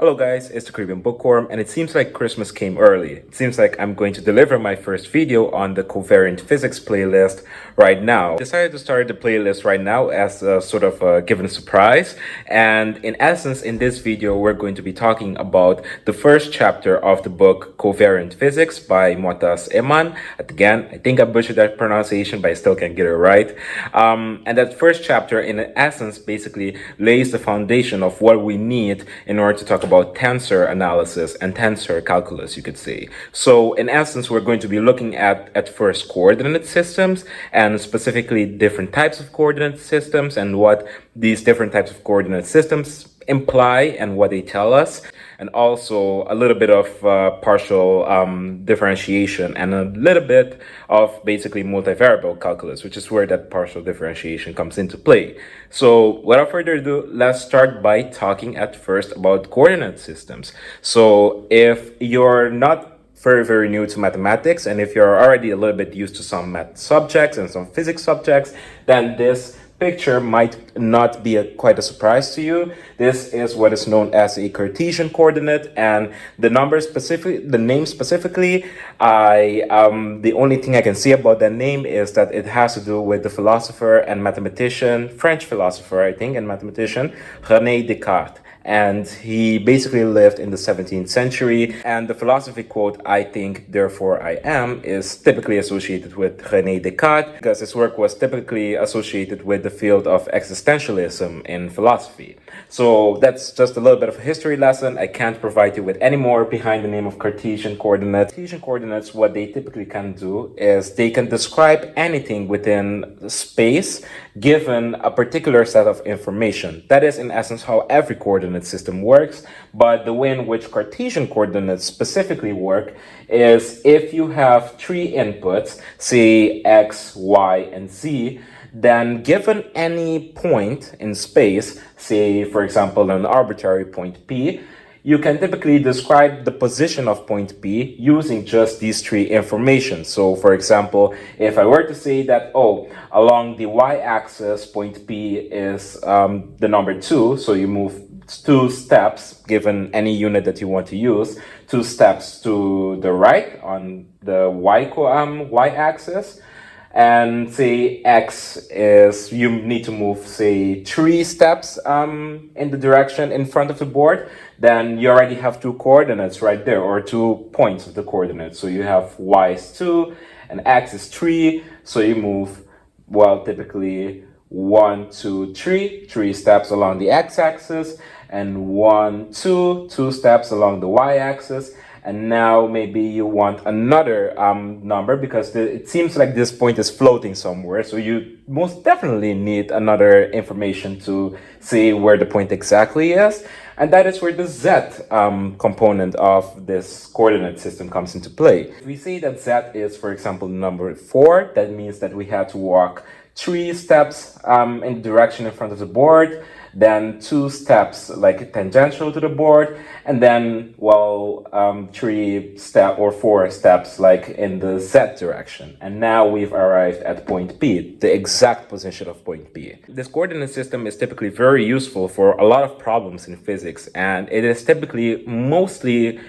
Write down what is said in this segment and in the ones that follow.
Hello guys, it's the Caribbean Bookworm, and it seems like Christmas came early. It seems like I'm going to deliver my first video on the covariant physics playlist right now. I decided to start the playlist right now as a sort of a given surprise, and in essence in this video we're going to be talking about the first chapter of the book Covariant Physics by Motas Eman. Again, I think I butchered that pronunciation, but I still can't get it right. And that first chapter in essence basically lays the foundation of what we need in order to talk about tensor analysis and tensor calculus, you could say. So in essence, we're going to be looking at first coordinate systems, and specifically different types of coordinate systems and what these different types of coordinate systems imply and what they tell us, and also a little bit of partial differentiation and a little bit of basically multivariable calculus, which is where that partial differentiation comes into play. So without further ado, let's start by talking at first about coordinate systems. So if you're not very new to mathematics, and if you're already a little bit used to some math subjects and some physics subjects, then this picture might not be quite a surprise to you. This is what is known as a Cartesian coordinate, and the name specifically, the only thing I can say about that name is that it has to do with the philosopher and mathematician, French philosopher, I think, and mathematician, René Descartes. And he basically lived in the 17th century. And the philosophy quote, "I think, therefore I am," is typically associated with René Descartes, because his work was typically associated with the field of existentialism in philosophy. So that's just a little bit of a history lesson. I can't provide you with any more behind the name of Cartesian coordinates. Cartesian coordinates, what they typically can do is they can describe anything within space given a particular set of information. That is in essence how every coordinate system works, but the way in which Cartesian coordinates specifically work is if you have three inputs, say x, y, and z, then given any point in space, say for example an arbitrary point P, you can typically describe the position of point P using just these three information. So for example, if I were to say that, along the y-axis, point P is the number 2, so you move 2 steps, given any unit that you want to use, 2 steps to the right on the y-axis, and say x is, you need to move say 3 steps in the direction in front of the board, then you already have 2 coordinates right there, or 2 points of the coordinates. So you have y is 2 and x is 3, so you move, well, typically 1, 2, 3, 3 steps along the x-axis, and 1, 2, 2 steps along the y-axis. And now maybe you want another number, because it seems like this point is floating somewhere. So you most definitely need another information to say where the point exactly is. And that is where the z component of this coordinate system comes into play. If we say that z is, for example, number 4, that means that we had to walk 3 steps in the direction in front of the board, then 2 steps like tangential to the board, and then 3 step or 4 steps like in the z direction. And now we've arrived at point P, the exact position of point P. This coordinate system is typically very useful for a lot of problems in physics, and it is typically mostly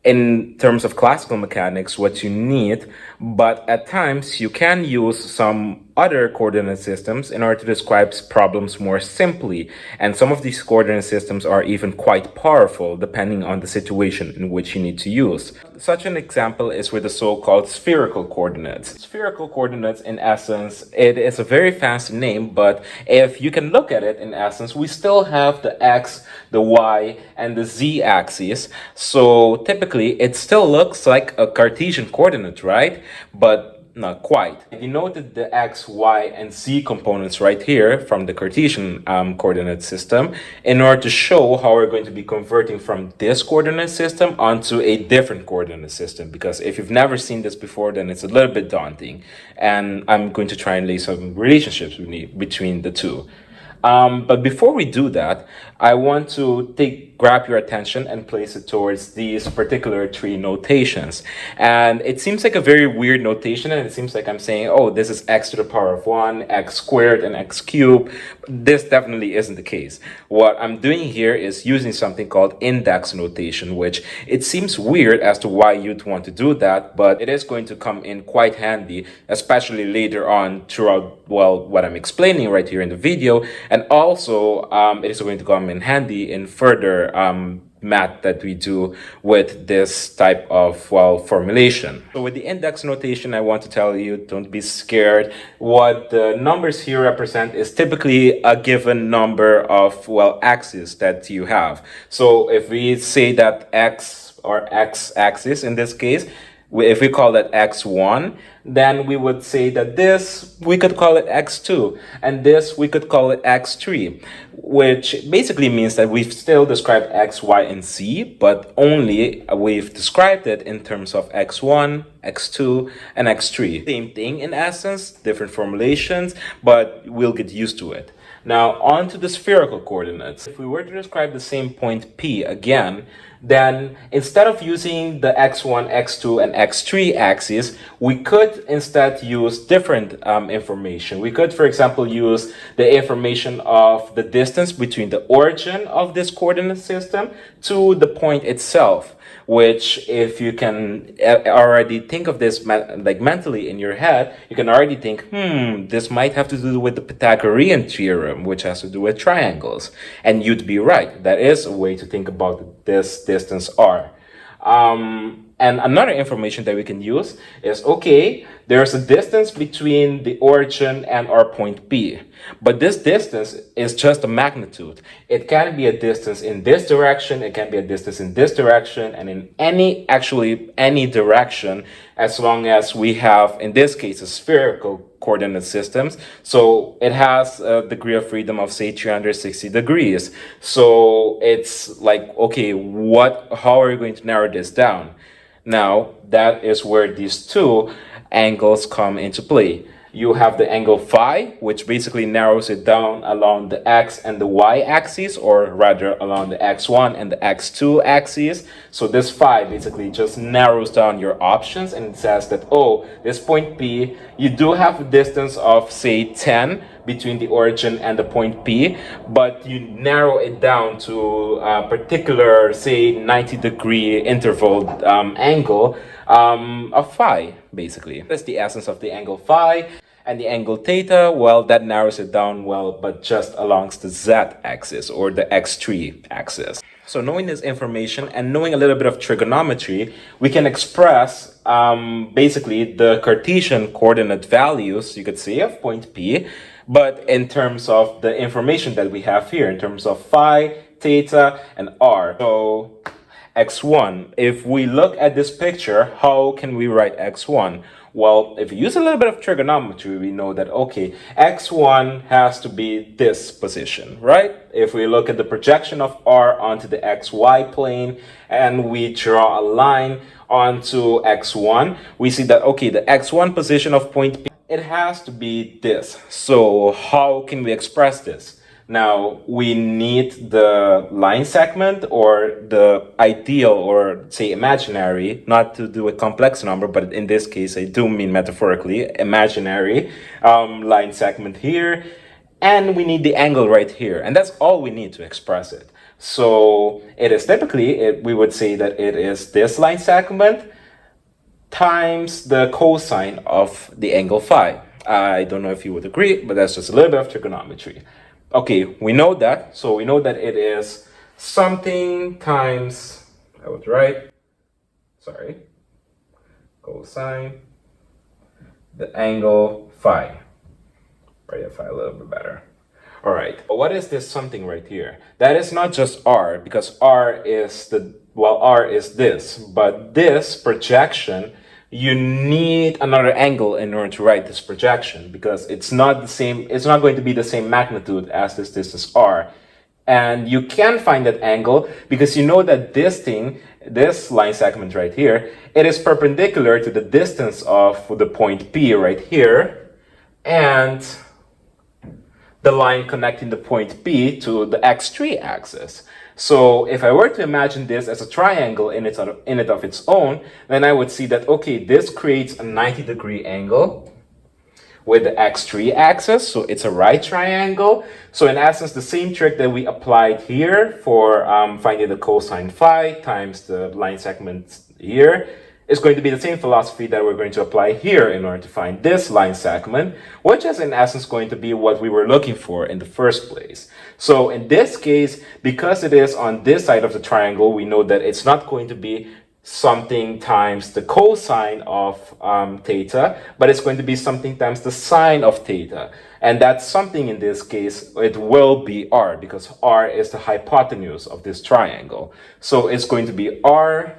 in terms of classical mechanics what you need, but at times you can use some other coordinate systems in order to describe problems more simply, and some of these coordinate systems are even quite powerful depending on the situation in which you need to use. Such an example is with the so-called spherical coordinates. Spherical coordinates, in essence, it is a very fancy name, but if you can look at it, in essence, we still have the x, the y, and the z axes. So typically it still looks like a Cartesian coordinate, right? But not quite. You noted the x, y, and z components right here from the Cartesian coordinate system in order to show how we're going to be converting from this coordinate system onto a different coordinate system. Because if you've never seen this before, then it's a little bit daunting. And I'm going to try and lay some relationships between the two. But before we do that, I want to take grab your attention and place it towards these particular three notations. And it seems like a very weird notation, and it seems like I'm saying, oh, this is x to the power of 1, x squared, and x cubed. This definitely isn't the case. What I'm doing here is using something called index notation, which it seems weird as to why you'd want to do that, but it is going to come in quite handy, especially later on throughout, well, what I'm explaining right here in the video. And also, it is going to come in handy in further math that we do with this type of, well, formulation. So with the index notation, I want to tell you, don't be scared. What the numbers here represent is typically a given number of, well, axes that you have. So if we say that x, or x-axis in this case, if we call that x1, then we would say that this, we could call it x2, and this, we could call it x3, which basically means that we've still described x, y, and z, but only we've described it in terms of x1, x2, and x3. Same thing in essence, different formulations, but we'll get used to it. Now, on to the spherical coordinates. If we were to describe the same point P again, then instead of using the x1, x2, and x3 axes, we could instead use different information. We could, for example, use the information of the distance between the origin of this coordinate system to the point itself, which if you can already think of this like mentally in your head, you can already think, this might have to do with the Pythagorean theorem, which has to do with triangles. And you'd be right. That is a way to think about this distance r. And another information that we can use is, okay, there's a distance between the origin and our point P. But this distance is just a magnitude. It can be a distance in this direction, it can be a distance in this direction, and in any direction, as long as we have, in this case, a spherical coordinate systems. So it has a degree of freedom of, say, 360 degrees. So it's like, okay, how are we going to narrow this down? Now, that is where these two angles come into play. You have the angle phi, which basically narrows it down along the x and the y axes, or rather along the x1 and the x2 axes. So this phi basically just narrows down your options, and it says that, oh, this point P, you do have a distance of, say, 10 between the origin and the point P, but you narrow it down to a particular, say, 90-degree interval angle of phi, basically. That's the essence of the angle phi. And the angle theta, well, that narrows it down, well, but just along the z-axis, or the x3 axis. So knowing this information and knowing a little bit of trigonometry, we can express basically the Cartesian coordinate values, you could say, of point P, but in terms of the information that we have here, in terms of phi, theta, and r. So x1, if we look at this picture, how can we write x1? Well, if you use a little bit of trigonometry, we know that, okay, x1 has to be this position, right? If we look at the projection of r onto the xy plane and we draw a line onto x1, we see that, okay, the x1 position of point P, it has to be this. So how can we express this? Now, we need the line segment, or the ideal, or say imaginary, not to do a complex number, but in this case, I do mean metaphorically, imaginary line segment here. And we need the angle right here. And that's all we need to express it. So it is typically, we would say that it is this line segment times the cosine of the angle phi. I don't know if you would agree, but that's just a little bit of trigonometry. Okay, we know that. So we know that it is something times, I would write, cosine the angle phi. Write the phi a little bit better. All right, but what is this something right here? That is not just r, because r is this, but this projection, you need another angle in order to write this projection, because it's not going to be the same magnitude as this distance r. And you can find that angle because you know that this line segment right here, it is perpendicular to the distance of the point P right here, and the line connecting the point P to the x3 axis. So if I were to imagine this as a triangle in it of its own, then I would see that, okay, this creates a 90-degree angle with the x3 axis, so it's a right triangle. So in essence, the same trick that we applied here for finding the cosine phi times the line segment here is going to be the same philosophy that we're going to apply here in order to find this line segment, which is in essence going to be what we were looking for in the first place. So in this case, because it is on this side of the triangle, we know that it's not going to be something times the cosine of theta, but it's going to be something times the sine of theta. And that something in this case, it will be r, because r is the hypotenuse of this triangle. So it's going to be r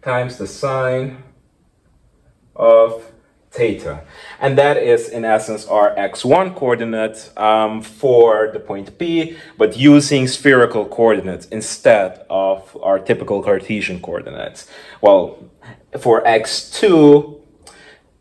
times the sine of theta, and that is in essence our x1 coordinate for the point P, but using spherical coordinates instead of our typical Cartesian coordinates. Well, for x2,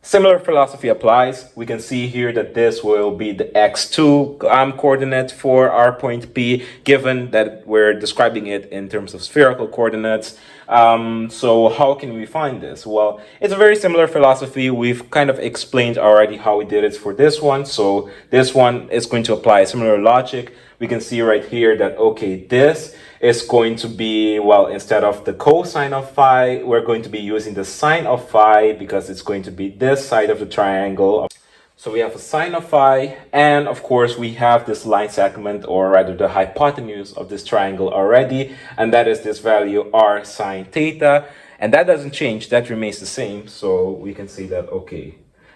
similar philosophy applies. We can see here that this will be the x2 coordinate for our point P, given that we're describing it in terms of spherical coordinates. So how can we find this? Well, it's a very similar philosophy. We've kind of explained already how we did it for this one. So this one is going to apply similar logic. We can see right here that, okay, this is going to be, well, instead of the cosine of phi, we're going to be using the sine of phi because it's going to be this side of the triangle. So we have a sine of phi, and of course we have this line segment, or rather the hypotenuse of this triangle already, and that is this value r sine theta, and that doesn't change, that remains the same. So we can see that, okay,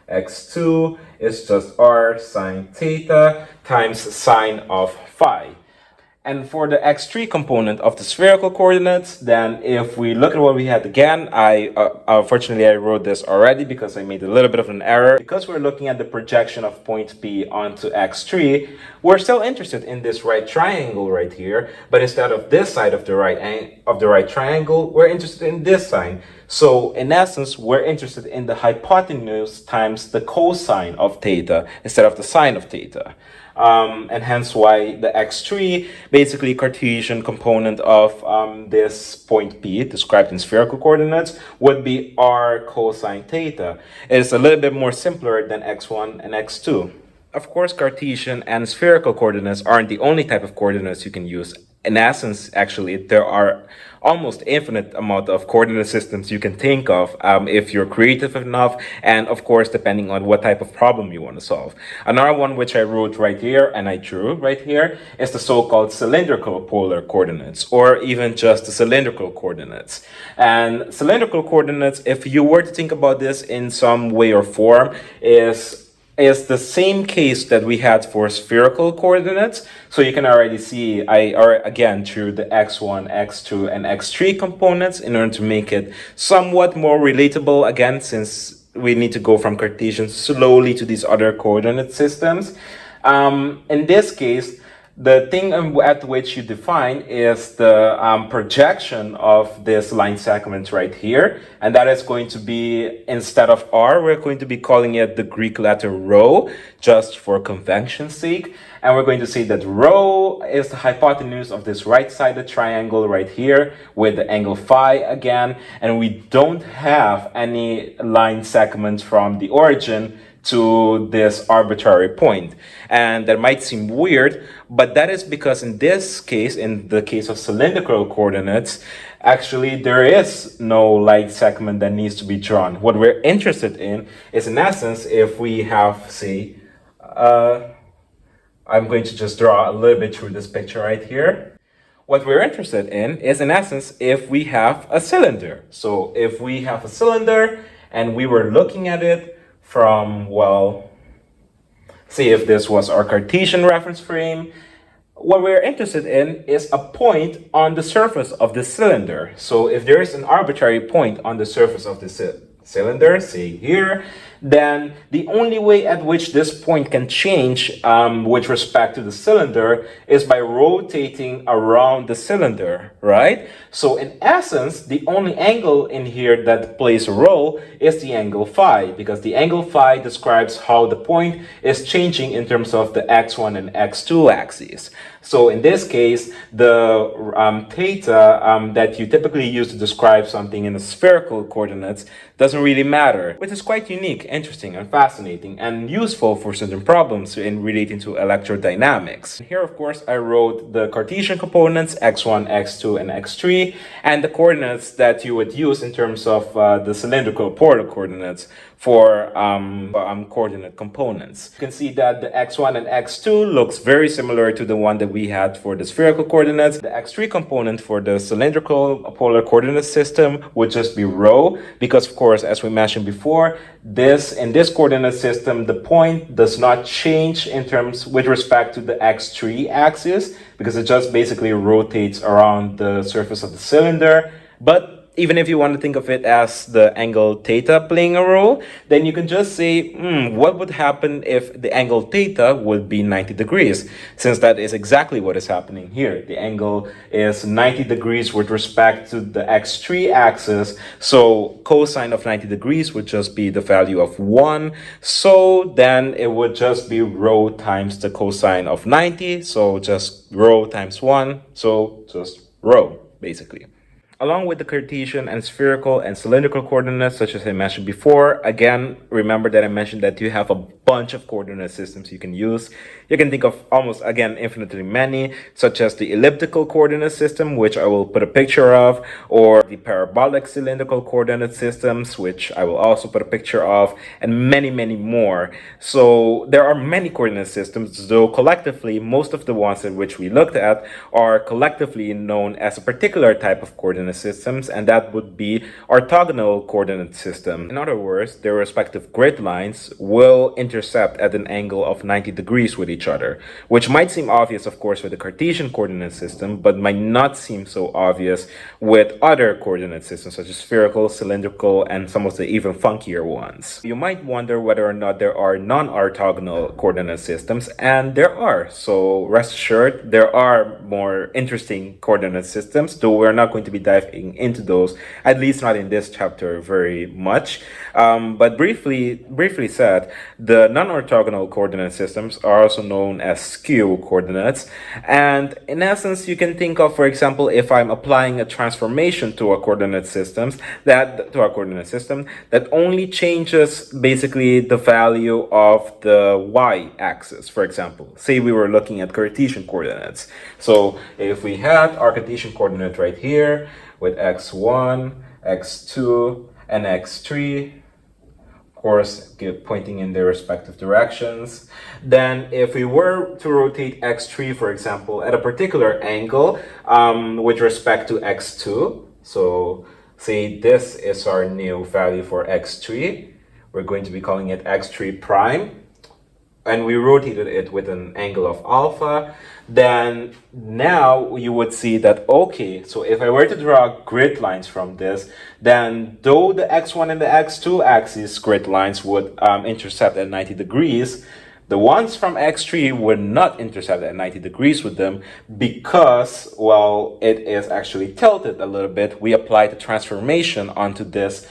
x2 is just r sine theta times sine of phi. And for the x3 component of the spherical coordinates, then if we look at what we had again, unfortunately I wrote this already because I made a little bit of an error. Because we're looking at the projection of point P onto x3, we're still interested in this right triangle right here, but instead of this side of the right triangle, we're interested in this side. So in essence, we're interested in the hypotenuse times the cosine of theta instead of the sine of theta. And hence why the x3, basically Cartesian component of this point P, described in spherical coordinates, would be r cosine theta. It's a little bit more simpler than x1 and x2. Of course, Cartesian and spherical coordinates aren't the only type of coordinates you can use. In essence, actually, there are almost infinite amount of coordinate systems you can think of if you're creative enough, and of course, depending on what type of problem you want to solve. Another one which I wrote right here and I drew right here is the so-called cylindrical polar coordinates, or even just the cylindrical coordinates. And cylindrical coordinates, if you were to think about this in some way or form, is the same case that we had for spherical coordinates. So you can already see I again drew the x1, x2, and x3 components in order to make it somewhat more relatable again, since we need to go from Cartesian slowly to these other coordinate systems. In this case, the thing at which you define is the projection of this line segment right here. And that is going to be, instead of r, we're going to be calling it the Greek letter rho, just for convention's sake. And we're going to say that rho is the hypotenuse of this right-sided triangle right here with the angle phi again. And we don't have any line segments from the origin to this arbitrary point. And that might seem weird, but that is because in this case, in the case of cylindrical coordinates, actually there is no line segment that needs to be drawn. What we're interested in is, in essence, if we have, say, I'm going to just draw a little bit through this picture right here. What we're interested in is, in essence, if we have a cylinder. So if we have a cylinder and we were looking at it from, well, see if this was our Cartesian reference frame, what we're interested in is a point on the surface of the cylinder. So if there is an arbitrary point on the surface of the cylinder, say here, then the only way at which this point can change with respect to the cylinder is by rotating around the cylinder, right? So in essence, the only angle in here that plays a role is the angle phi, because the angle phi describes how the point is changing in terms of the x1 and x2 axes. So in this case, the theta that you typically use to describe something in the spherical coordinates doesn't really matter, which is quite unique, interesting, and fascinating, and useful for certain problems in relating to electrodynamics. Here, of course, I wrote the Cartesian components, x1, x2, and x3, and the coordinates that you would use in terms of the cylindrical polar coordinates for coordinate components. You can see that the x1 and x2 looks very similar to the one that we had for the spherical coordinates. The x3 component for the cylindrical polar coordinate system would just be rho, because of course, as we mentioned before, in this coordinate system, the point does not change in terms with respect to the x3 axis, because it just basically rotates around the surface of the cylinder. But even if you want to think of it as the angle theta playing a role, then you can just say, what would happen if the angle theta would be 90 degrees? Since that is exactly what is happening here. The angle is 90 degrees with respect to the x3 axis. So cosine of 90 degrees would just be the value of 1. So then it would just be rho times the cosine of 90. So just rho times 1. So just rho, basically. Along with the Cartesian and spherical and cylindrical coordinates, such as I mentioned before, again, remember that I mentioned that you have a bunch of coordinate systems you can use. You can think of almost, again, infinitely many, such as the elliptical coordinate system, which I will put a picture of, or the parabolic cylindrical coordinate systems, which I will also put a picture of, and many, many more. So there are many coordinate systems, though collectively, most of the ones in which we looked at are collectively known as a particular type of coordinate systems, and that would be orthogonal coordinate system. In other words, their respective grid lines will intercept at an angle of 90 degrees with each other, which might seem obvious, of course, with the Cartesian coordinate system, but might not seem so obvious with other coordinate systems such as spherical, cylindrical, and some of the even funkier ones. You might wonder whether or not there are non-orthogonal coordinate systems, and there are. So rest assured, there are more interesting coordinate systems, though we're not going to be diving into those, at least not in this chapter very much. But briefly said, the non-orthogonal coordinate systems are also known as skew coordinates. And in essence, you can think of, for example, if I'm applying a transformation to a coordinate system that only changes basically the value of the y-axis. For example, say we were looking at Cartesian coordinates. So if we had our Cartesian coordinate right here with x1, x2, and x3, course, pointing in their respective directions. Then if we were to rotate x3, for example, at a particular angle with respect to x2, so say this is our new value for x3, we're going to be calling it x3 prime, and we rotated it with an angle of alpha, then now you would see that, okay, so if I were to draw grid lines from this, then though the x1 and the x2 axis grid lines would intercept at 90 degrees, the ones from x3 would not intercept at 90 degrees with them because, well, it is actually tilted a little bit. We applied the transformation onto this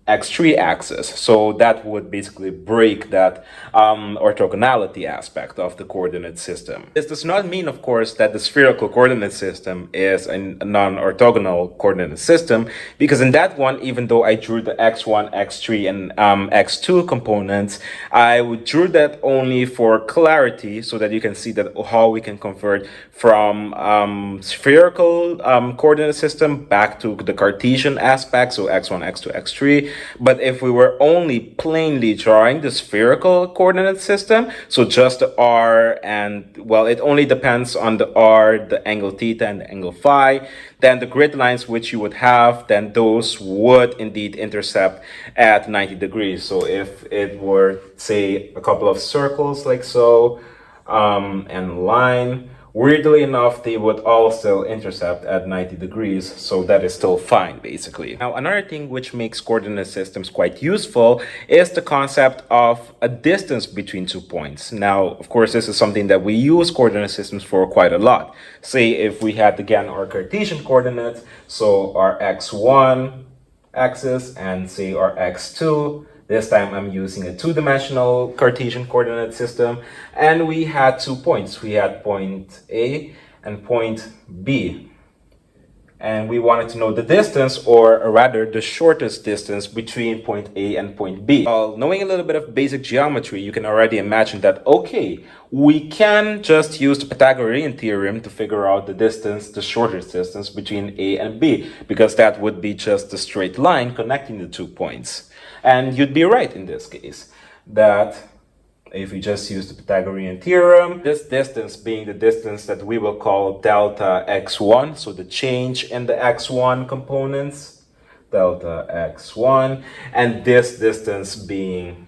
x3 axis. So that would basically break that orthogonality aspect of the coordinate system. This does not mean, of course, that the spherical coordinate system is a non-orthogonal coordinate system, because in that one, even though I drew the x1, x3, and x2 components, I drew that only for clarity so that you can see that how we can convert from spherical coordinate system back to the Cartesian aspect, so x1, x2, x3. But if we were only plainly drawing the spherical coordinate system, so just the r and, well, it only depends on the r, the angle theta, and the angle phi, then the grid lines which you would have, then those would indeed intercept at 90 degrees. So if it were, say, a couple of circles like so, and line, Weirdly enough, they would all still intercept at 90 degrees, so that is still fine, basically. Now, another thing which makes coordinate systems quite useful is the concept of a distance between 2 points. Now, of course, this is something that we use coordinate systems for quite a lot. Say if we had, again, our Cartesian coordinates, so our x1 axis and say our x2. This time I'm using a two-dimensional Cartesian coordinate system, and we had 2 points. We had point A and point B. And we wanted to know the distance, or rather the shortest distance between point A and point B. Well, knowing a little bit of basic geometry, you can already imagine that, okay, we can just use the Pythagorean Theorem to figure out the distance, the shortest distance between A and B, because that would be just a straight line connecting the 2 points. And you'd be right in this case, that if we just use the Pythagorean theorem, this distance being the distance that we will call delta x1, so the change in the x1 components, delta x1, and this distance being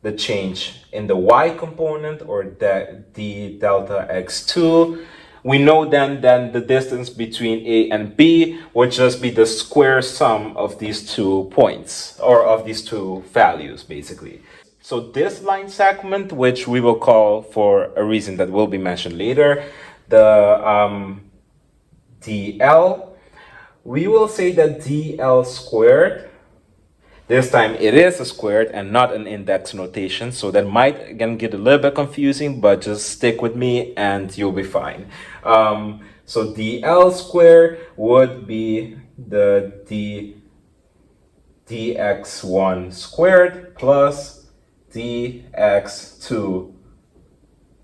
the change in the y component, or the delta x2. We know then the distance between A and B would just be the square sum of these 2 points, or of these 2 values, basically. So this line segment, which we will call, for a reason that will be mentioned later, the dl, we will say that dl squared, this time it is a squared and not an index notation, so that might again get a little bit confusing, but just stick with me and you'll be fine. So dl squared would be the dx1 squared plus dx2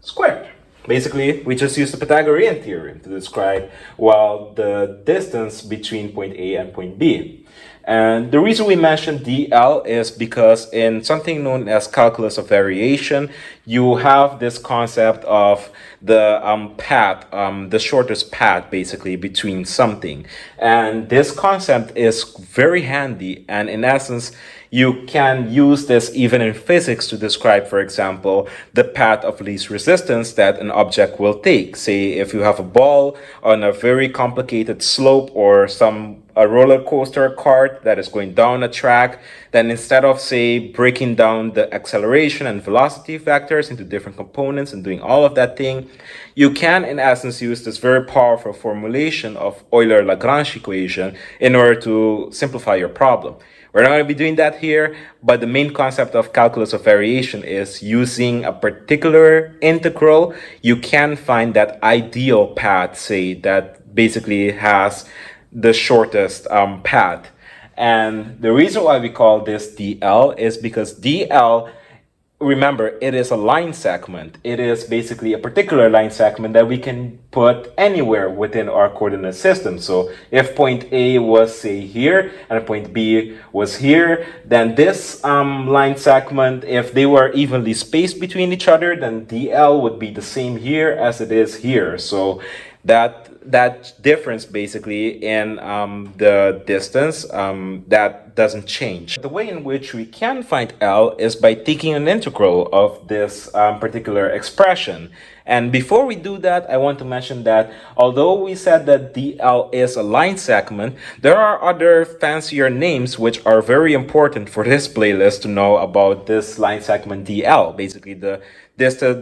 squared. Basically, we just use the Pythagorean theorem to describe, well, the distance between point A and point B. And the reason we mention dl is because in something known as calculus of variation, you have this concept of the path, the shortest path basically between something. And this concept is very handy, and in essence, you can use this even in physics to describe, for example, the path of least resistance that an object will take. Say if you have a ball on a very complicated slope, or a roller coaster cart that is going down a track, then instead of, say, breaking down the acceleration and velocity vectors into different components and doing all of that thing, you can in essence use this very powerful formulation of Euler-Lagrange equation in order to simplify your problem. We're not going to be doing that here, but the main concept of calculus of variation is using a particular integral, you can find that ideal path, say, that basically has the shortest path. And the reason why we call this dl is because dl, remember, it is a line segment. It is basically a particular line segment that we can put anywhere within our coordinate system. So if point A was, say, here, and point B was here, then this line segment, if they were evenly spaced between each other, then dl would be the same here as it is here. So that difference basically in the distance, that doesn't change. The way in which we can find L is by taking an integral of this particular expression. And before we do that, I want to mention that although we said that dl is a line segment, there are other fancier names which are very important for this playlist to know about this line segment dl, basically the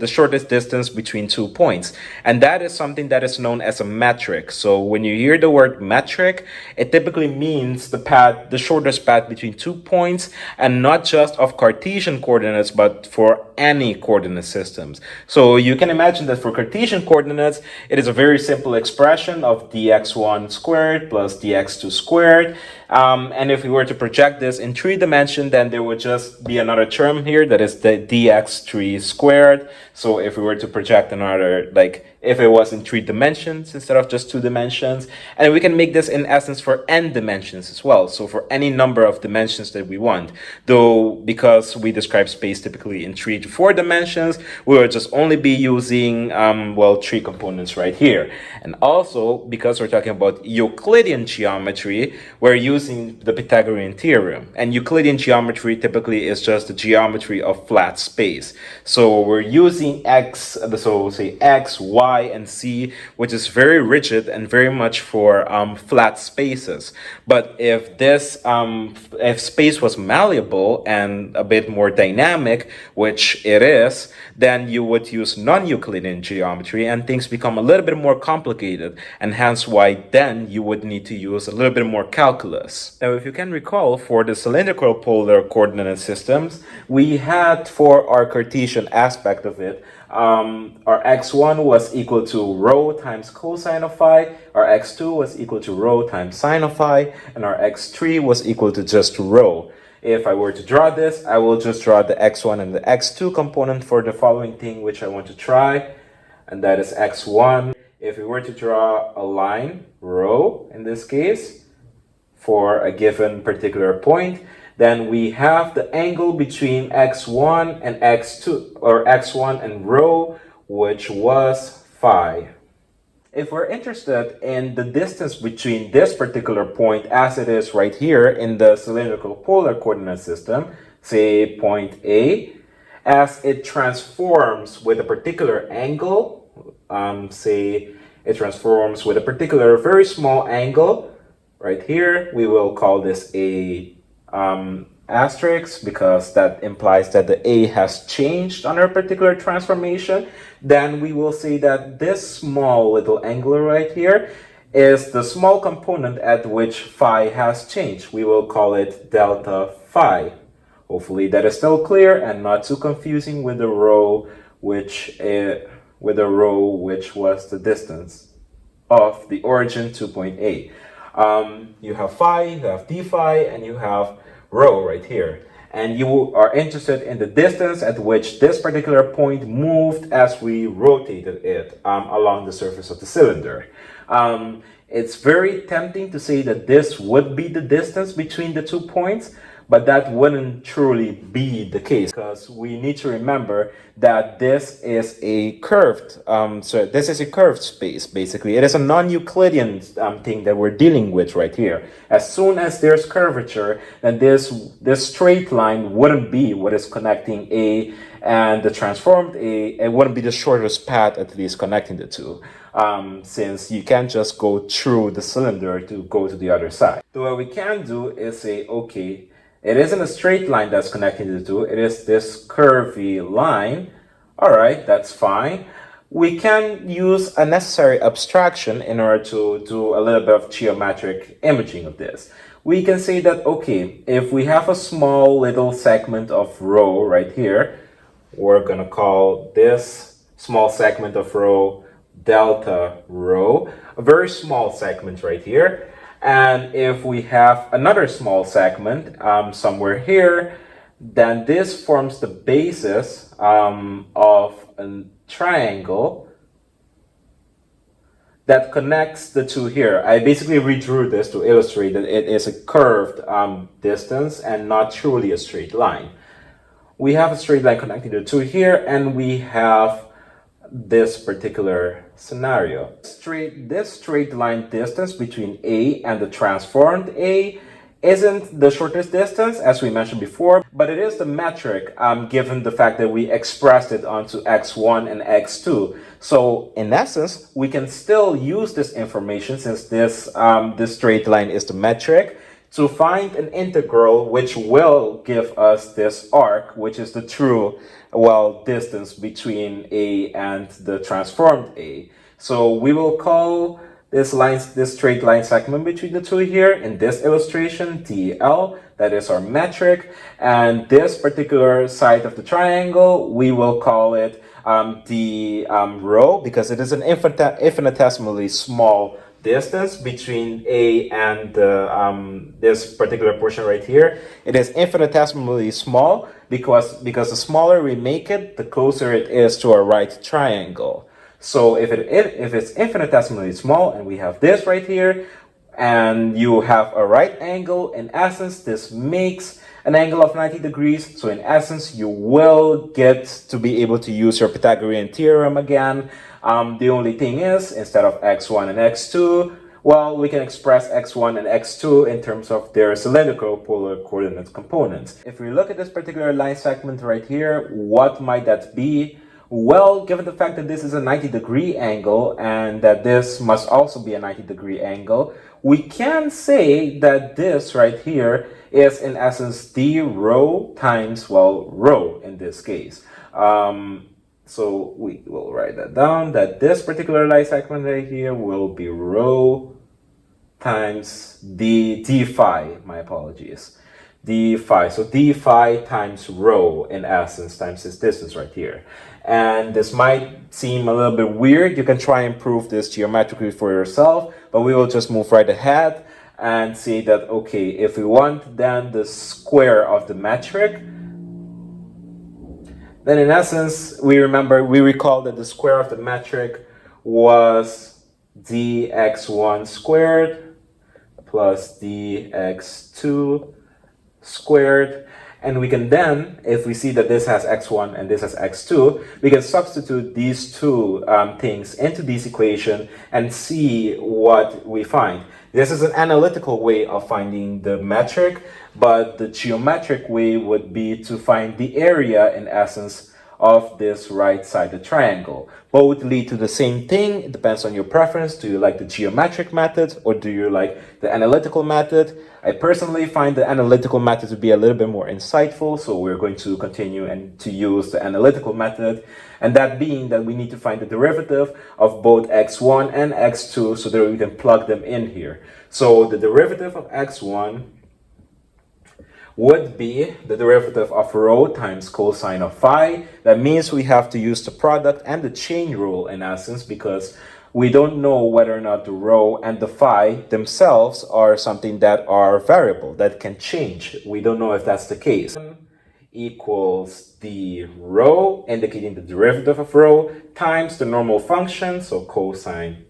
shortest distance between 2 points. And that is something that is known as a metric. So when you hear the word metric, it typically means the shortest path between 2 points, and not just of Cartesian coordinates, but for any coordinate systems. So you can imagine that for Cartesian coordinates, it is a very simple expression of dx1 squared plus dx2 squared. And if we were to project this in 3 dimensions, then there would just be another term here that is the dx3 squared. So if we were to project another, like if it was in 3 dimensions instead of just 2 dimensions, and we can make this in essence for n dimensions as well. So for any number of dimensions that we want, though because we describe space typically in 3 to 4 dimensions, we will just only be using, 3 components right here. And also because we're talking about Euclidean geometry, we're using the Pythagorean Theorem. And Euclidean geometry typically is just the geometry of flat space. So we're using X, so say X, Y, and Z, which is very rigid and very much for flat spaces. But if if space was malleable and a bit more dynamic, which it is, then you would use non-Euclidean geometry and things become a little bit more complicated, and hence why then you would need to use a little bit more calculus. Now, if you can recall, for the cylindrical polar coordinate systems, we had for our Cartesian aspect of it, our x1 was equal to rho times cosine of phi, our x2 was equal to rho times sine of phi, and our x3 was equal to just rho. If I were to draw this, I will just draw the x1 and the x2 component for the following thing which I want to try, and that is x1. If we were to draw a line, rho in this case, for a given particular point, then we have the angle between x1 and x2, or x1 and rho, which was phi. If we're interested in the distance between this particular point as it is right here in the cylindrical polar coordinate system, say point A, as it transforms with a particular angle, say it transforms with a particular very small angle, right here, we will call this a asterisk because that implies that the A has changed under a particular transformation. Then we will say that this small little angle right here is the small component at which phi has changed. We will call it delta phi. Hopefully that is still clear and not too confusing with the rho, which was the distance of the origin to point A. You have phi, you have d phi, and you have rho right here. And you are interested in the distance at which this particular point moved as we rotated it along the surface of the cylinder. It's very tempting to say that this would be the distance between the 2 points, but that wouldn't truly be the case because we need to remember that this is a curved, this is a curved space, basically. It is a non-Euclidean thing that we're dealing with right here. As soon as there's curvature, then this straight line wouldn't be what is connecting A and the transformed A. It wouldn't be the shortest path, at least, connecting the two. Since you can't just go through the cylinder to go to the other side. So what we can do is say, okay, it isn't a straight line that's connecting the two, it is this curvy line. All right, that's fine. We can use a necessary abstraction in order to do a little bit of geometric imaging of this. We can say that, okay, if we have a small little segment of rho right here, we're gonna call this small segment of rho delta rho, a very small segment right here. And if we have another small segment somewhere here, then this forms the basis of a triangle that connects the two here. I basically redrew this to illustrate that it is a curved distance and not truly a straight line. We have a straight line connecting the two here, and we have this particular scenario. This straight line distance between A and the transformed A isn't the shortest distance, as we mentioned before, but it is the metric given the fact that we expressed it onto x1 and x2. So in essence, we can still use this information, since this straight line is the metric, to find an integral which will give us this arc, which is the true, distance between A and the transformed A. So we will call this straight line segment between the two here in this illustration DL, that is our metric, and this particular side of the triangle, we will call it the rho, because it is an infinitesimally small distance between A and this particular portion right here. It is infinitesimally small because the smaller we make it, the closer it is to a right triangle. So if it's infinitesimally small and we have this right here, and you have a right angle, in essence, this makes an angle of 90 degrees. So in essence, you will get to be able to use your Pythagorean theorem again. The only thing is, instead of x1 and x2, Well, we can express x1 and x2 in terms of their cylindrical polar coordinate components. If we look at this particular line segment right here, what might that be? Well, given the fact that this is a 90-degree angle and that this must also be a 90-degree angle, we can say that this right here is in essence d rho times, well, rho in this case. So we will write that down, that this particular line segment right here will be rho times d phi, my apologies, d phi. So d phi times rho in essence times this distance right here. And this might seem a little bit weird. You can try and prove this geometrically for yourself, but we will just move right ahead and see that, okay, if we want then the square of the metric, then in essence, we recall that the square of the metric was dx1 squared plus dx2 squared. And we can then, if we see that this has x1 and this has x2, we can substitute these two things into this equation and see what we find. This is an analytical way of finding the metric, but the geometric way would be to find the area, in essence, of this right-sided triangle. Both lead to the same thing. It depends on your preference. Do you like the geometric method or do you like the analytical method? I personally find the analytical method to be a little bit more insightful, so we're going to continue and to use the analytical method, and that being that we need to find the derivative of both x1 and x2 so that we can plug them in here. So the derivative of x1 would be the derivative of rho times cosine of phi. That means we have to use the product and the chain rule in essence, because we don't know whether or not the rho and the phi themselves are something that are variable, that can change. We don't know if that's the case. Equals the rho, indicating the derivative of rho, times the normal function, so cosine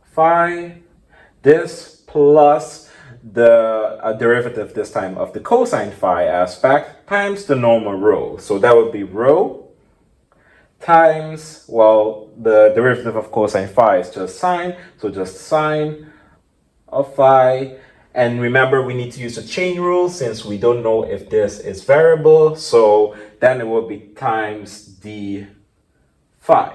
phi, this plus the derivative this time of the cosine phi aspect times the normal rho. So that would be rho times, well, the derivative of cosine phi is just sine, so just sine of phi. And remember, we need to use a chain rule since we don't know if this is variable, so then it will be times d phi.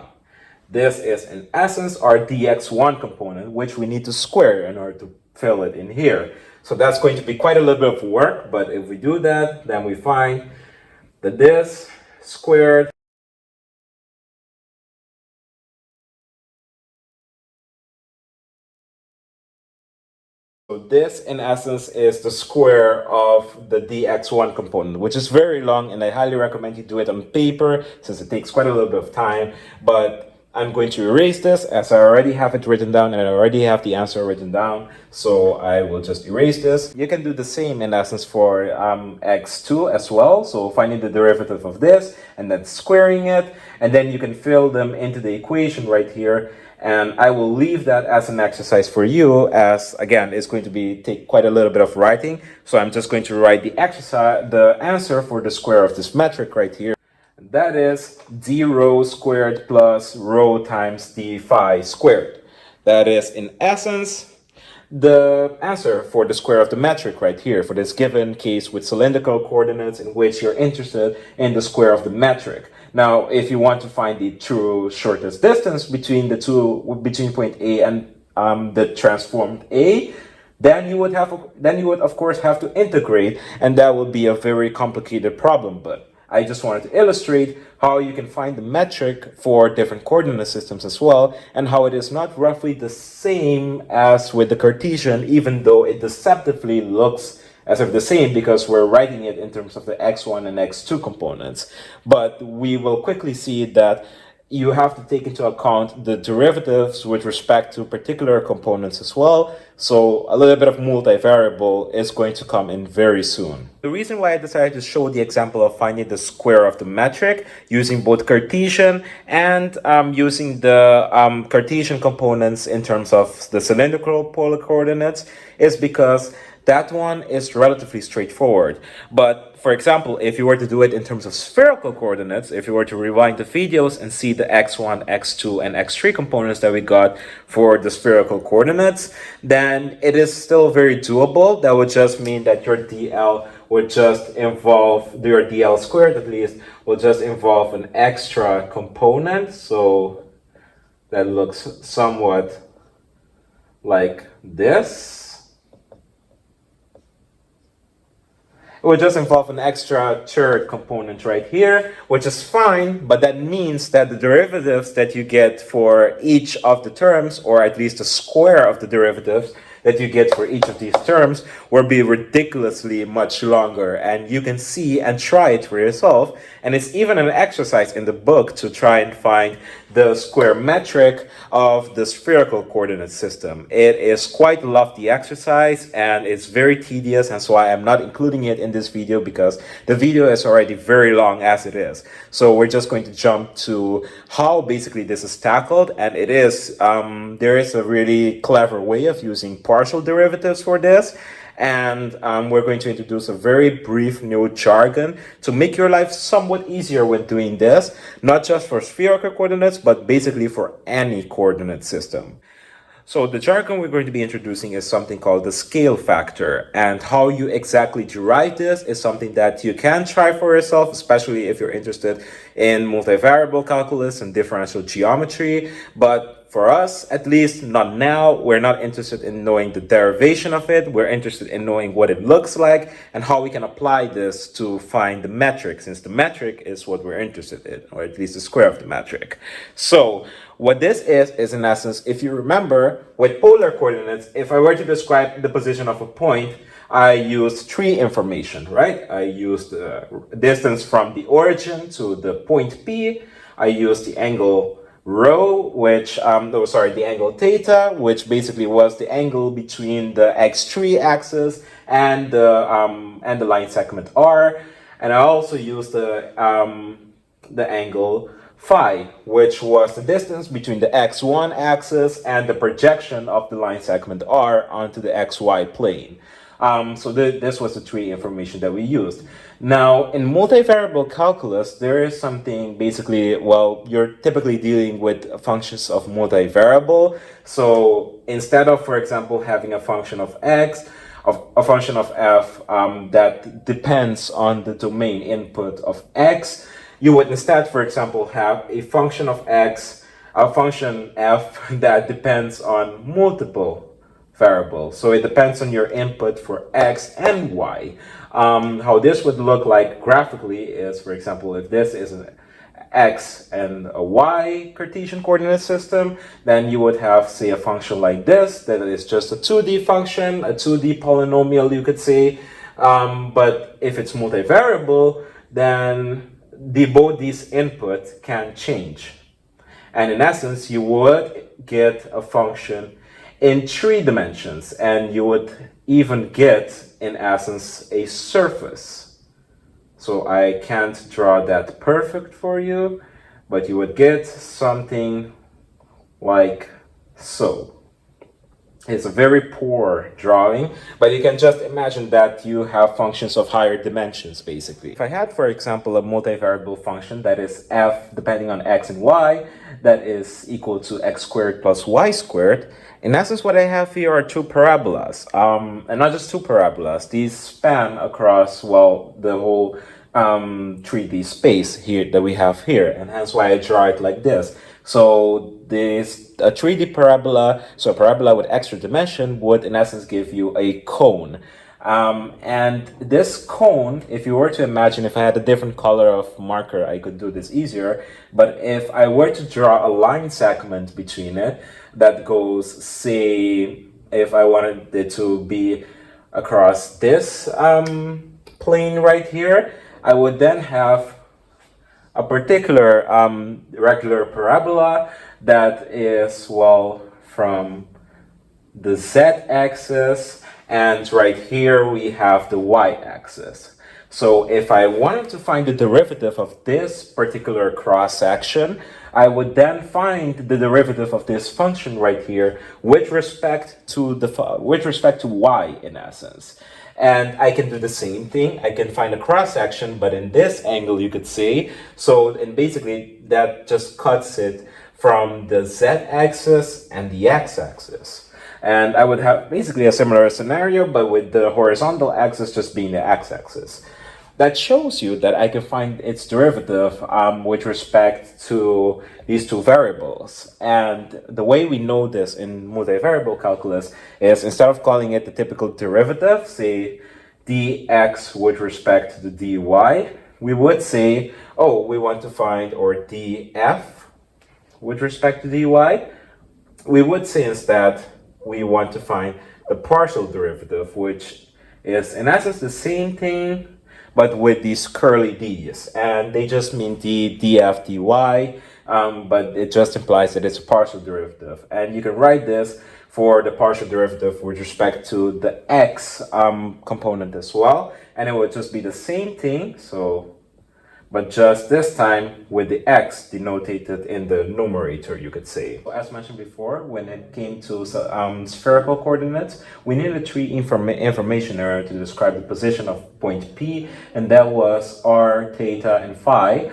This is in essence our dx1 component, which we need to square in order to fill it in here. So that's going to be quite a little bit of work, but if we do that, then we find that this squared So this, in essence, is the square of the dx1 component, which is very long, and I highly recommend you do it on paper since it takes quite a little bit of time. But I'm going to erase this as I already have it written down and I already have the answer written down. So I will just erase this. You can do the same, in essence, for x2 as well. So finding the derivative of this and then squaring it, and then you can fill them into the equation right here. And I will leave that as an exercise for you, as again, it's going to take quite a little bit of writing. So I'm just going to write the answer for the square of this metric right here. That is d rho squared plus rho times d phi squared. That is in essence the answer for the square of the metric right here for this given case with cylindrical coordinates in which you're interested in the square of the metric. Now, if you want to find the true shortest distance between the two, between point A and the transformed A, then you would of course have to integrate, and that would be a very complicated problem. But I just wanted to illustrate how you can find the metric for different coordinate systems as well, and how it is not roughly the same as with the Cartesian, even though it deceptively looks as if the same because we're writing it in terms of the x1 and x2 components. But we will quickly see that you have to take into account the derivatives with respect to particular components as well. So a little bit of multivariable is going to come in very soon. The reason why I decided to show the example of finding the square of the metric using both Cartesian and using the Cartesian components in terms of the cylindrical polar coordinates is because that one is relatively straightforward. But for example, if you were to do it in terms of spherical coordinates, if you were to rewind the videos and see the x1, x2, and x3 components that we got for the spherical coordinates, then it is still very doable. That would just mean that your DL would just involve, your DL squared at least, will just involve an extra component. So that looks somewhat like this. It would just involve an extra third component right here, which is fine, but that means that the derivatives that you get for each of the terms, or at least the square of the derivatives that you get for each of these terms, will be ridiculously much longer. And you can see and try it for yourself. And it's even an exercise in the book to try and find the square metric of the spherical coordinate system. It is quite a lofty exercise and it's very tedious, and so I am not including it in this video because the video is already very long as it is. So we're just going to jump to how basically this is tackled, and it is there is a really clever way of using partial derivatives for this. And we're going to introduce a very brief new jargon to make your life somewhat easier when doing this, not just for spherical coordinates, but basically for any coordinate system. So the jargon we're going to be introducing is something called the scale factor, and how you exactly derive this is something that you can try for yourself, especially if you're interested in multivariable calculus and differential geometry. But for us, at least not now, we're not interested in knowing the derivation of it. We're interested in knowing what it looks like and how we can apply this to find the metric, since the metric is what we're interested in, or at least the square of the metric. So what this is in essence, if you remember, with polar coordinates, if I were to describe the position of a point, I used three information, right? I used the distance from the origin to the point P. I used the angle rho, which, the angle theta, which basically was the angle between the x3 axis and the line segment R. And I also used the angle phi, which was the distance between the x1 axis and the projection of the line segment R onto the xy plane. So this was the three information that we used. Now, in multivariable calculus, there is something basically, well, you're typically dealing with functions of multivariable. So instead of, for example, having a function of x, a function of f that depends on the domain input of x, you would instead, for example, have a function of x, a function f that depends on multiple variable. So it depends on your input for x and y. How this would look like graphically is, for example, if this is an x and a y Cartesian coordinate system, then you would have, say, a function like this that is just a 2D function, a 2D polynomial, you could say. But if it's multivariable, then both these input can change. And in essence, you would get a function in 3 dimensions, and you would even get, in essence, a surface. So I can't draw that perfect for you, but you would get something like so. It's a very poor drawing, but you can just imagine that you have functions of higher dimensions, basically. If I had, for example, a multivariable function that is f depending on x and y, that is equal to x squared plus y squared, in essence, what I have here are two parabolas. And not just two parabolas, these span across, well, the whole 3D space here that we have here, and hence why I draw it like this. So this a 3D parabola, so a parabola with extra dimension would in essence give you a cone. And this cone, if you were to imagine, if I had a different color of marker, I could do this easier. But if I were to draw a line segment between it that goes, say, if I wanted it to be across this plane right here, I would then have a particular regular parabola that is, well, from the z-axis, and right here we have the y-axis. So if I wanted to find the derivative of this particular cross-section, I would then find the derivative of this function right here with respect to y in essence. And I can do the same thing. I can find a cross-section, but in this angle, you could say. So, and basically, that just cuts it from the z-axis and the x-axis. And I would have basically a similar scenario, but with the horizontal axis just being the x-axis. That shows you that I can find its derivative with respect to these two variables. And the way we know this in multivariable calculus is instead of calling it the typical derivative, say dx with respect to the dy, we would say, oh, we want to find, or df with respect to dy, we would say instead we want to find the partial derivative, which is in essence the same thing but with these curly d's, and they just mean df dy, but it just implies that it's a partial derivative. And you can write this for the partial derivative with respect to the x component as well, and it would just be the same thing, so but just this time with the x denoted in the numerator, you could say. As mentioned before, when it came to spherical coordinates, we needed three information error to describe the position of point P, and that was r, theta, and phi.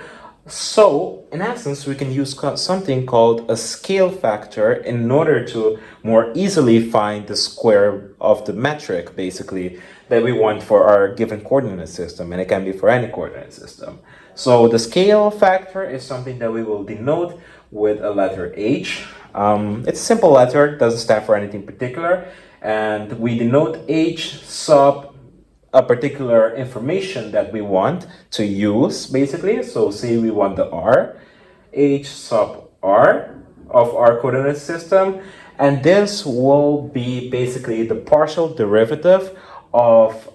So, in essence, we can use something called a scale factor in order to more easily find the square of the metric, basically, that we want for our given coordinate system, and it can be for any coordinate system. So the scale factor is something that we will denote with a letter h. It's a simple letter, doesn't stand for anything particular, and we denote h sub a particular information that we want to use, basically. So say we want the r, h sub r of our coordinate system, and this will be basically the partial derivative of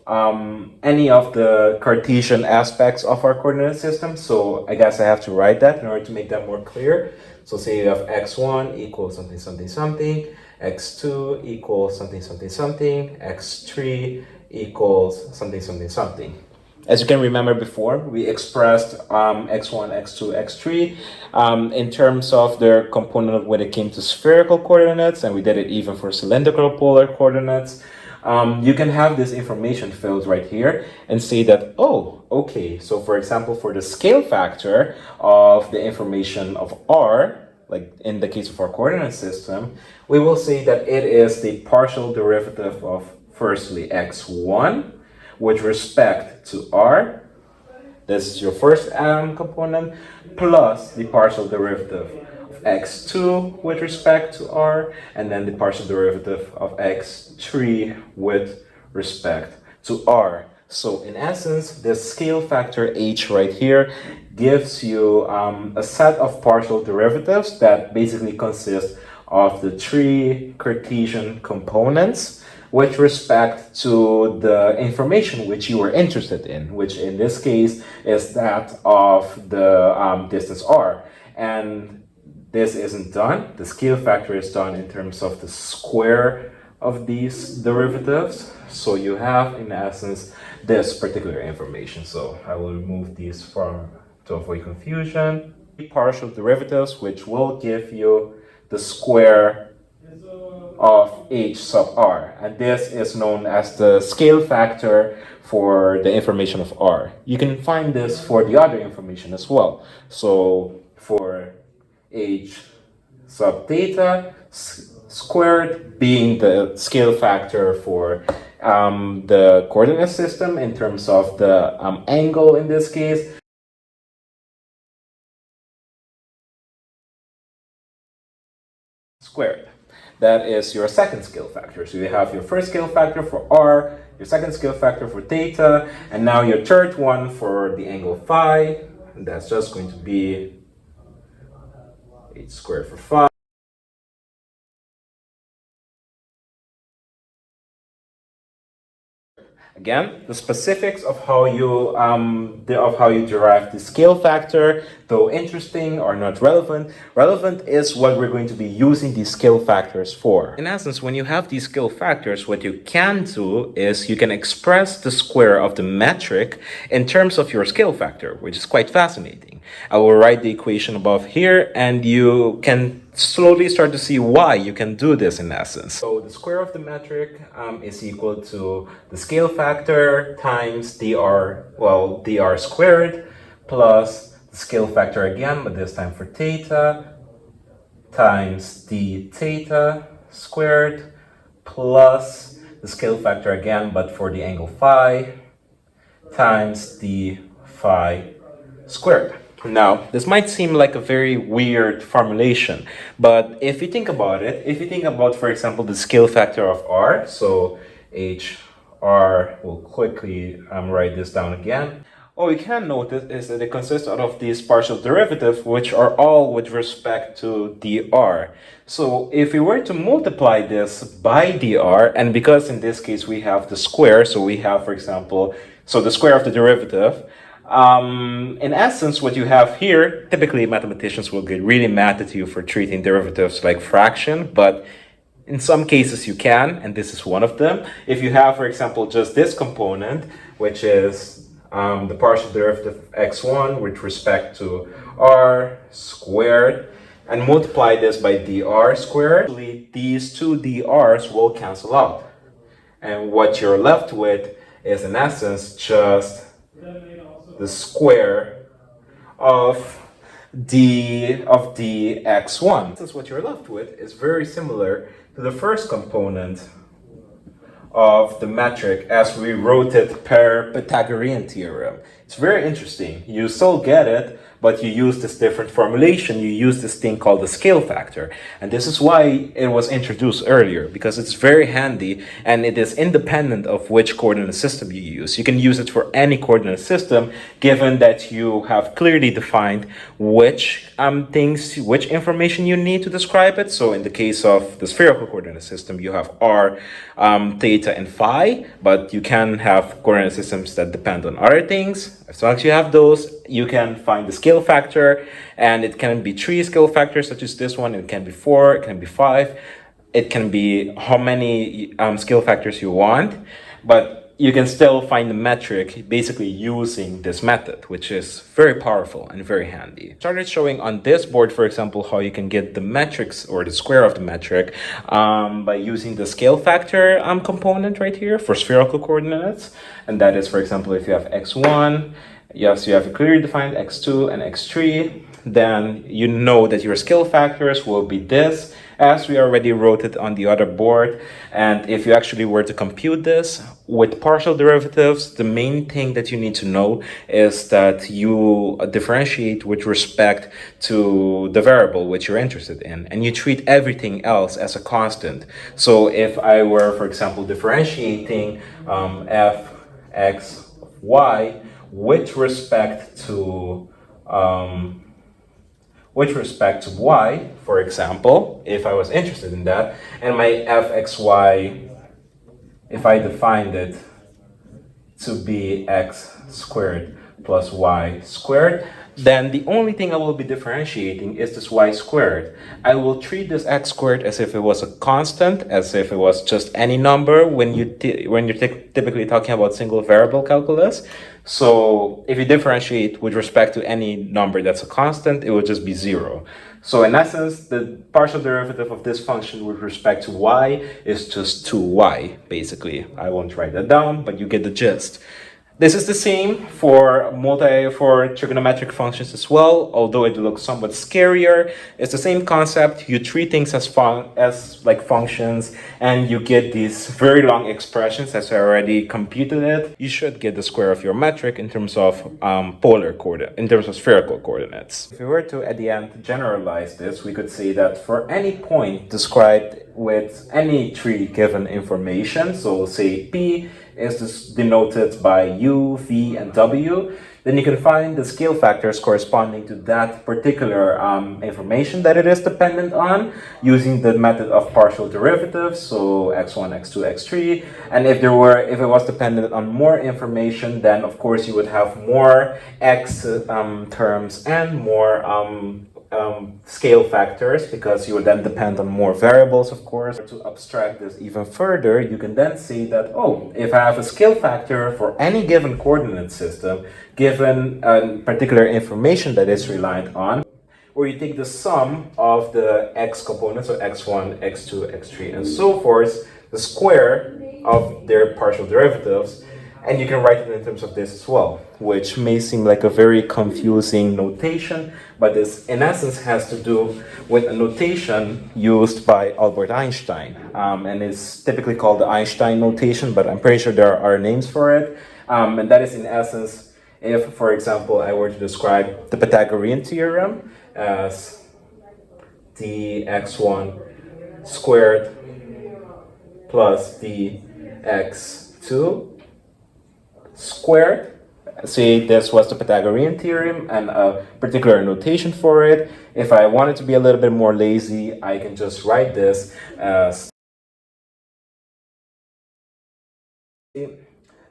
any of the Cartesian aspects of our coordinate system. So I guess I have to write that in order to make that more clear. So say you have x1 equals something something something, x2 equals something something something, x3 equals something something something. As you can remember before, we expressed x1, x2, x3 in terms of their component when it came to spherical coordinates, and we did it even for cylindrical polar coordinates. You can have this information filled right here and say that, oh, okay, so for example, for the scale factor of the information of r, like in the case of our coordinate system, we will say that it is the partial derivative of firstly x1 with respect to r. This is your first component, plus the partial derivative of x2 with respect to r, and then the partial derivative of x3 with respect to r. So in essence, this scale factor h right here gives you a set of partial derivatives that basically consist of the three Cartesian components with respect to the information which you were interested in, which in this case is that of the distance r. And this isn't done. The scale factor is done in terms of the square of these derivatives. So you have, in essence, this particular information. So I will remove these to avoid confusion. Partial derivatives, which will give you the square of h sub r, and this is known as the scale factor for the information of r. You can find this for the other information as well. So for h sub theta squared being the scale factor for the coordinate system in terms of the angle in this case, squared. That is your second scale factor. So you have your first scale factor for r, your second scale factor for theta, and now your third one for the angle phi. And that's just going to be h squared for phi. Again, the specifics of how you derive the scale factor, though interesting, are not relevant. Relevant is what we're going to be using these scale factors for. In essence, when you have these scale factors, what you can do is you can express the square of the metric in terms of your scale factor, which is quite fascinating. I will write the equation above here, and you can slowly start to see why you can do this in essence. So the square of the metric is equal to the scale factor times dr squared plus the scale factor again, but this time for theta, times d theta squared plus the scale factor again, but for the angle phi, times d phi squared. Now, this might seem like a very weird formulation, but if you think about it, if you think about, for example, the scale factor of r, so hr, we'll quickly write this down again. What we can notice is that it consists out of these partial derivatives, which are all with respect to dr. So if we were to multiply this by dr, and because in this case we have the square, so we have, for example, so the square of the derivative, in essence, what you have here, typically mathematicians will get really mad at you for treating derivatives like fraction, but in some cases you can, and this is one of them. If you have, for example, just this component, which is the partial derivative of x1 with respect to r squared, and multiply this by dr squared, these two dr's will cancel out. And what you're left with is, in essence, just the square of dx1. Since what you're left with is very similar to the first component of the metric as we wrote it per Pythagorean Theorem. It's very interesting. You still get it, but you use this different formulation. You use this thing called the scale factor. And this is why it was introduced earlier, because it's very handy and it is independent of which coordinate system you use. You can use it for any coordinate system, given that you have clearly defined which which information you need to describe it. So in the case of the spherical coordinate system, you have r, theta, and phi, but you can have coordinate systems that depend on other things. As long as you have those, you can find the scale factor, and it can be 3 scale factors such as this one. It can be 4, it can be 5, it can be how many scale factors you want, but you can still find the metric basically using this method, which is very powerful and very handy. Started showing on this board, for example, how you can get the metrics or the square of the metric by using the scale factor component right here for spherical coordinates. And that is, for example, if you have x1, yes, you have a clearly defined x2 and x3, then you know that your scale factors will be this, as we already wrote it on the other board. And if you actually were to compute this with partial derivatives, the main thing that you need to know is that you differentiate with respect to the variable which you're interested in, and you treat everything else as a constant. So if I were, for example, differentiating f x y with respect to y, for example, if I was interested in that, and my fxy, if I defined it to be x squared plus y squared, then the only thing I will be differentiating is this y squared. I will treat this x squared as if it was a constant, as if it was just any number when you're typically talking about single variable calculus. So if you differentiate with respect to any number that's a constant, it will just be 0. So in essence, the partial derivative of this function with respect to y is just 2y, basically. I won't write that down, but you get the gist. This is the same for trigonometric functions as well, although it looks somewhat scarier. It's the same concept. You treat things as like functions, and you get these very long expressions. As I already computed it, you should get the square of your metric in terms of in terms of spherical coordinates. If we were to, at the end, generalize this, we could say that for any point described with any 3 given information, so say P is denoted by U, V, and W, then you can find the scale factors corresponding to that particular information that it is dependent on using the method of partial derivatives, so x1, x2, x3. And if it was dependent on more information, then of course you would have more x terms and more scale factors, because you would then depend on more variables, of course. To abstract this even further, you can then say that, oh, if I have a scale factor for any given coordinate system, given particular information that is reliant on, where you take the sum of the x components, so x1, x2, x3, and so forth, the square of their partial derivatives, and you can write it in terms of this as well, which may seem like a very confusing notation, but this in essence has to do with a notation used by Albert Einstein, and is typically called the Einstein Notation, but I'm pretty sure there are names for it. And that is in essence, if, for example, I were to describe the Pythagorean Theorem as dx1 squared plus dx2 squared. Say this was the Pythagorean theorem and a particular notation for it. If I wanted to be a little bit more lazy, I can just write this as,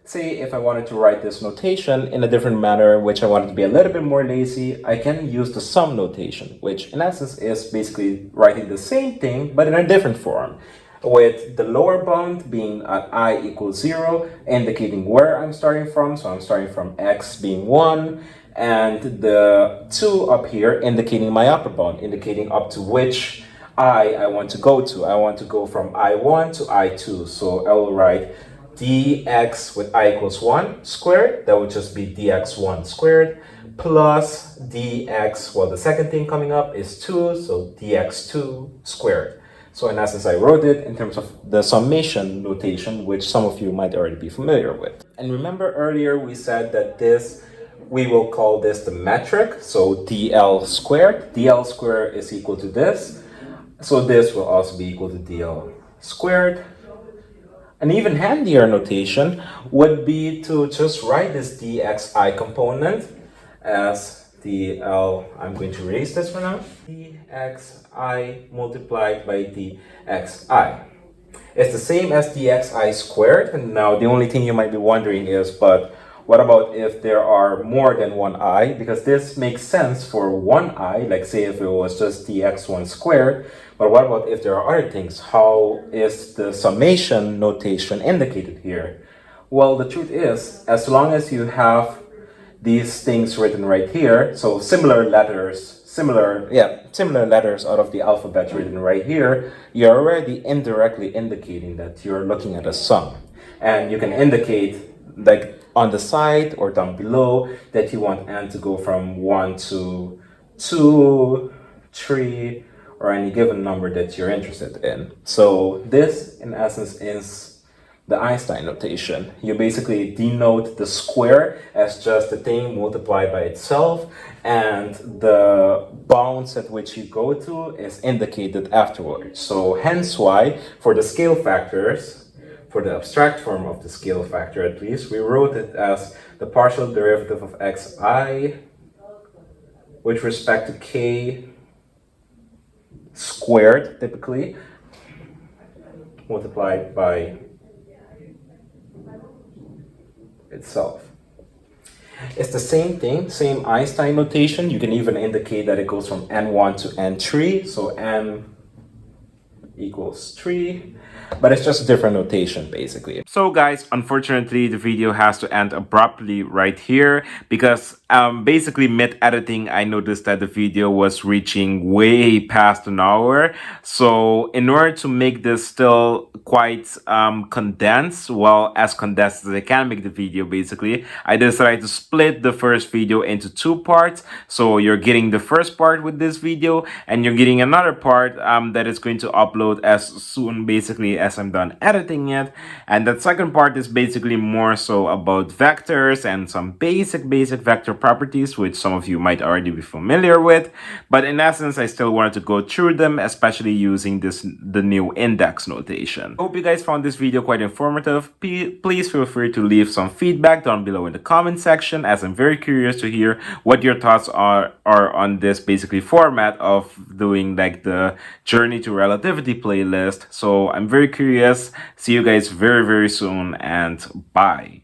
say if I wanted to write this notation in a different manner, which I wanted to be a little bit more lazy, I can use the sum notation, which in essence is basically writing the same thing but in a different form, with the lower bound being at I equals 0, indicating where I'm starting from. So I'm starting from x being 1, and the 2 up here indicating my upper bound, indicating up to which I want to go to. I want to go from I1 to I2. So I will write dx with I equals 1 squared. That would just be dx1 squared plus dx, well, the second thing coming up is 2, so dx2 squared. So in essence, I wrote it in terms of the summation notation, which some of you might already be familiar with. And remember earlier we said that we will call this the metric, so dl squared. dl squared is equal to this. So this will also be equal to dl squared. An even handier notation would be to just write this dxi component as dl, I'm going to erase this for now, dxi multiplied by dxi. It's the same as dxi squared. And now the only thing you might be wondering is, but what about if there are more than one I? Because this makes sense for one I, like say if it was just dx1 squared, but what about if there are other things? How is the summation notation indicated here? Well, the truth is, as long as you have these things written right here, so similar letters out of the alphabet written right here, you're already indirectly indicating that you're looking at a sum. And you can indicate, like on the side or down below, that you want n to go from 1 to 2, 3, or any given number that you're interested in. So this, in essence, is the Einstein notation. You basically denote the square as just a thing multiplied by itself, and the bounds at which you go to is indicated afterwards. So hence why, for the scale factors, for the abstract form of the scale factor at least, we wrote it as the partial derivative of xi with respect to k squared, typically, multiplied by itself. It's the same thing, same Einstein notation. You can even indicate that it goes from n1 to n3, so n equals 3, but it's just a different notation basically. So guys, unfortunately the video has to end abruptly right here, because basically mid-editing I noticed that the video was reaching way past an hour. So in order to make this still quite condensed, well, as condensed as I can make the video basically, I decided to split the first video into 2 parts. So you're getting the first part with this video, and you're getting another part that is going to upload upload as soon basically as I'm done editing it. And that second part is basically more so about vectors and some basic vector properties, which some of you might already be familiar with. But in essence, I still wanted to go through them, especially using the new index notation. Hope you guys found this video quite informative. Please feel free to leave some feedback down below in the comment section, as I'm very curious to hear what your thoughts are on this basically format of doing like the Journey to Relativity playlist. So I'm very curious. See you guys very soon, and bye.